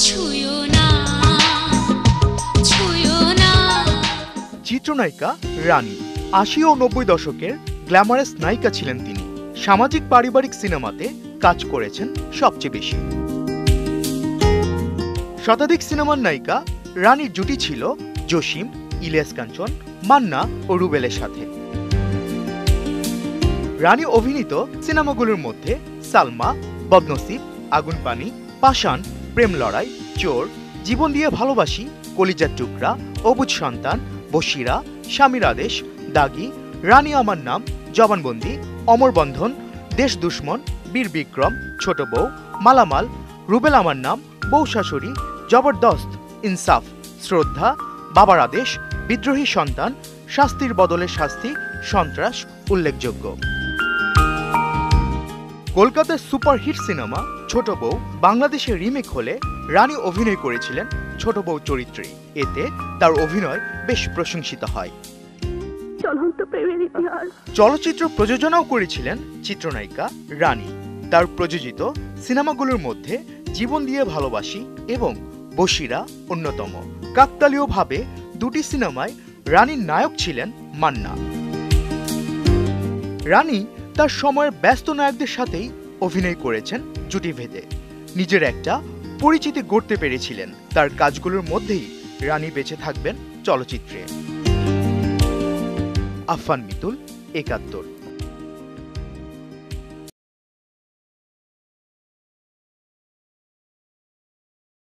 ছুঁয়ো না, ছুঁয়ো না। চিত্রনায়িকা রানী ৮০ ও ৯০ দশকের গ্ল্যামারাস নায়িকা ছিলেন তিনি। সামাজিক পারিবারিক সিনেমাতে কাজ করেছেন সবচেয়ে বেশি। শতাধিক সিনেমার নায়িকা রানীর জুটি ছিল জসিম, ইলিয়াস কাঞ্চন, মান্না ও রুবেলের সাথে। রানী অভিনীত সিনেমাগুলোর মধ্যে সালমা, বদনসিব, আগুন পানি, পাষাণ, প্রেম লড়াই, চোর, জীবন দিয়ে ভালোবাসি, কলিজার টুকরা, অবুঝ সন্তান, বশিরা, স্বামীর আদেশ, দাগি, রানী আমার নাম, জবানবন্দি, অমর বন্ধন, দেশ দুশ্মন, বীর বিক্রম, ছোট বউ, মালামাল, রুবেল আমার নাম, বউ শাশুড়ি, জবরদস্ত, ইনসাফ, শ্রদ্ধা, বাবার আদেশ, বিদ্রোহী সন্তান, শাস্তির বদলে শাস্তি, সন্ত্রাস উল্লেখযোগ্য। কলকাতার সুপারহিট সিনেমা ছোট বউ বাংলাদেশে রিমেক হলে রানী অভিনয় করেছিলেন ছোট বউ চরিত্রে। এতে তার অভিনয় বেশ প্রশংসিত হয়। চলচ্চিত্র প্রযোজনাও করেছিলেন চিত্রনায়িকা রানী। তার প্রযোজিত সিনেমাগুলোর মধ্যে জীবন দিয়ে ভালোবাসি এবং বশিরা অন্যতম। কাকতালীয়ভাবে দুটি সিনেমায় রানীর নায়ক ছিলেন মান্না। রানী তার সময়ের ব্যস্ত নায়কদের সাথেই অভিনয় করেছেন জুটি ভেদে। নিজের একটা পরিচিতি গড়তে পেরেছিলেন। তার কাজগুলোর মধ্যেই রানী বেঁচে থাকবেন চলচ্চিত্রে। আফফান মিতুল, ৭১।